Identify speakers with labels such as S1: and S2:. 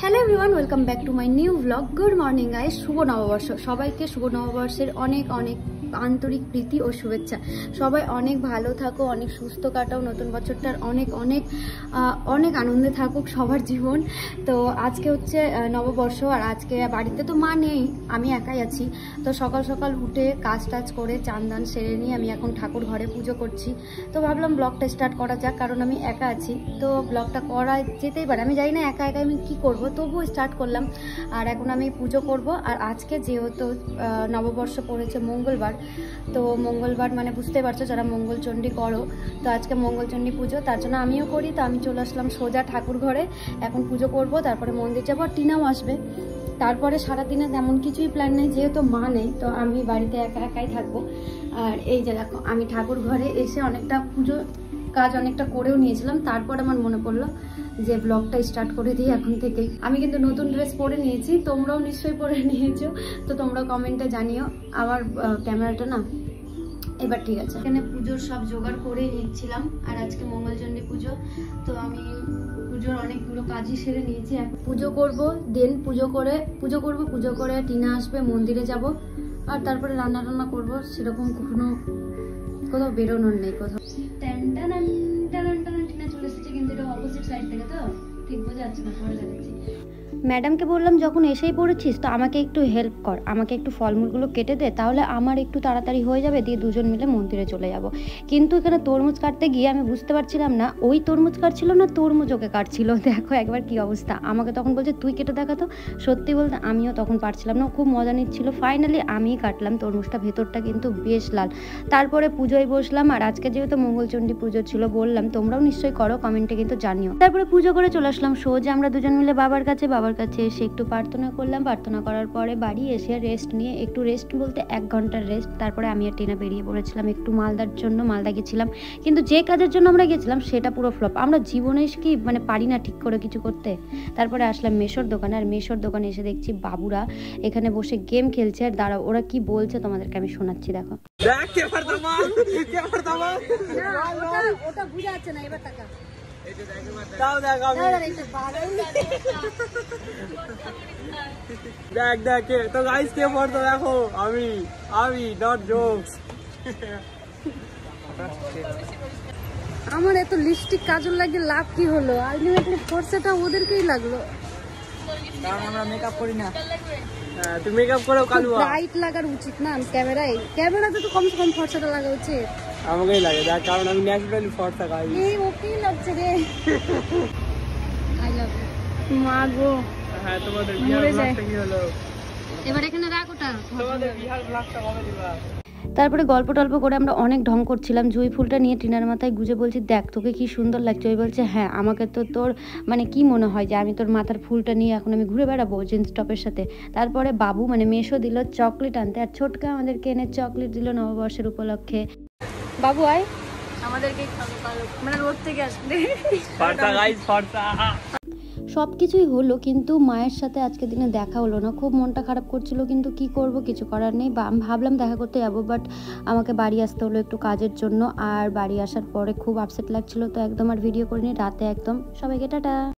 S1: Hello everyone, welcome back to my new blog. Good morning guys, শুভ নববর্ষ সবাইকে। শুভ নববর্ষের অনেক অনেক আন্তরিক প্রীতি ও শুভেচ্ছা। সবাই অনেক ভালো থাকো, অনেক সুস্থ কাটাও, নতুন বছরটার অনেক অনেক অনেক আনন্দে থাকুক সবার জীবন। তো আজকে হচ্ছে নববর্ষ, আর আজকে বাড়িতে তো মা নেই, আমি একাই আছি। তো সকাল সকাল উঠে কাজ টাজ করে চান দান সেরে নিয়ে আমি এখন ঠাকুর ঘরে পুজো করছি। তো ভাবলাম ব্লগটা স্টার্ট করা যাক, কারণ আমি একা আছি, তো ব্লগটা করা যেতেই পারে। আমি জানি না একা একা আমি কী করবো, তবুও স্টার্ট করলাম। আর এখন আমি পুজো করব। আর আজকে যেহেতু নববর্ষ পড়েছে মঙ্গলবার, তো মঙ্গলবার মানে বুঝতে পারছো যারা মঙ্গলচণ্ডী করো, তো আজকে মঙ্গলচণ্ডী পুজো, তার জন্য আমিও করি। তো আমি চলে আসলাম সোজা ঠাকুর ঘরে, এখন পুজো করব, তারপরে মন্দির যাবো, আর টিনাও আসবে। তারপরে সারাদিনে তেমন কিছুই প্ল্যান নেই, যেহেতু মা নেই, তো আমি বাড়িতে একা একাই থাকবো। আর এই যে দেখো, আমি ঠাকুর ঘরে এসে অনেকটা পুজো কাজ অনেকটা করেও নিয়েছিলাম। তারপর আমার মনে পড়লো যে ব্লগটা স্টার্ট করে দিই এখন থেকেই। আমি কিন্তু নতুন ড্রেস পরে নিয়েছি, তোমরাও নিশ্চয়ই পরে নিয়েছো, তো তোমরা কমেন্টে জানিও। আমার ক্যামেরাটা না এবার ঠিক আছে। এখানে পুজোর সব জোগাড় করে নিচ্ছিলাম, আর আজকে মঙ্গলচণ্ডী পুজো, তো আমি পুজোর অনেকগুলো কাজই সেরে নিয়েছি। পুজো করব, দেন পুজো করে টিনা আসবে, মন্দিরে যাব, আর তারপরে রান্না টান্না করবো। সেরকম কোথাও বেরোনোর নেই কোথাও। টিনা চলে এসেছে, কিন্তু এটা অপোজিট সাইড থেকে, তো ঠিক বোঝা যাচ্ছে না, পরে দেখাচ্ছি। ম্যাডামকে বললাম যখন এসেই পড়েছিস তো আমাকে একটু হেল্প কর, আমাকে একটু ফলমূলগুলো কেটে দে, তাহলে আমার একটু তাড়াতাড়ি হয়ে যাবে, দিয়ে দুজন মিলে মন্দিরে চলে যাব। কিন্তু এখানে তরমুজ কাটতে গিয়ে আমি বুঝতে পারছিলাম না ওই তরমুজ কাটছিল না তরমুজ ওকে কাটছিল। দেখো একবার কি অবস্থা, আমাকে তখন বলছে তুই কেটে দেখাতো। সত্যি বলতে আমিও তখন পারছিলাম না, খুব মজা নিচ্ছিল। ফাইনালি আমিই কাটলাম তরমুজটা, ভেতরটা কিন্তু বেশ লাল। তারপরে পুজোয় বসলাম, আর আজকে যেহেতু মঙ্গলচণ্ডী পুজো ছিল, বললাম তোমরাও নিশ্চয়ই করো, কমেন্টে কিন্তু জানিও। তারপরে পুজো করে চলে আসলাম সোজা আমরা দুজন মিলে বাবার কাছে এসে একটু প্রার্থনা করলাম। প্রার্থনা করার পরে বাড়ি এসে রেস্ট নিয়ে, একটু রেস্ট বলতে 1 ঘন্টার রেস্ট। তারপরে আমি আর টিনা বেরিয়ে পড়েছিলাম একটু মালদার জন্য। মালদা গেছিলাম, কিন্তু যে কাজের জন্য আমরা গেছিলাম সেটা পুরো ফ্লপ। আমরা জীবনে কি মানে পারি না ঠিক করে কিছু করতে। তারপরে আসলাম মেশোর দোকানে, আর মেশোর দোকানে এসে দেখছি বাবুরা এখানে বসে গেম খেলছে। আর দাঁড়াও, ওরা কি বলছে তোমাদেরকে আমি শোনাচ্ছি, দেখো। ওটা বুঝা যাচ্ছে না, এবার টাকা
S2: দেখ তো গাইস কে পড়তো দেখো, আমি নট জোকস।
S1: আমার এত লিপস্টিক কাজল লাগিয়ে লাভ কি হলো? আলটিমেটলি ফর্সাটা ওদেরকেই লাগলো,
S2: কারণ আমরা মেকআপ করি না। হ্যাঁ, তুমি মেকআপ করো কালুয়া।
S1: ব্রাইট লাগার উচিত না ক্যামেরাতে তো কমসে কম ফর্সাটা লাগা উচিত।
S2: আমাকেই লাগে দেখ, কারণ আমি ন্যাচারালি ফর্সা গাই।
S1: এই ওকেই লাগছে রে। আই লাভ ইউ মা গো।
S2: হ্যাঁ, তোমাদের বিহার ব্লগটা কি হলো?
S1: এবার এখানে রাখ ওটা।
S2: তোমাদের বিহার ব্লগটা কবে দিবা?
S1: তারপরে গল্প টল্প করে আমরা অনেক ঢং করছিলাম। জুঁই ফুলটা নিয়ে টিনার মাথায় গুজে বলছি, দেখ তোকে কি সুন্দর লাগছে। ওই বলছে হ্যাঁ, আমাকে তো তোর মানে কি মনে হয় যে আমি তোর মাথার ফুলটা নিয়ে এখন আমি ঘুরে বেড়াবো জিন্স টপের সাথে। তারপরে বাবু মানে মেশো দিল চকলেট আনতে, আর ছোটকা আমাদেরকে এনে চকলেট দিল নববর্ষের উপলক্ষে। বাবু আয়, আমাদেরকে মানে রোদ থেকে আসলে সব কিছুই হলো, কিন্তু মায়ের সাথে আজকে দিনে দেখা হলো না। খুব মনটা খারাপ করছিল, কিন্তু কি করব, কিছু করার নেই। আমি ভাবলাম দেখা করতে যাবো, বাট আমাকে বাড়ি আসতে হলো একটু কাজের জন্য। আর বাড়ি আসার পরে খুব আপসেট লাগছিল, তো একদম আর ভিডিও করিনি। রাতে একদম। সবাইকে টাটা।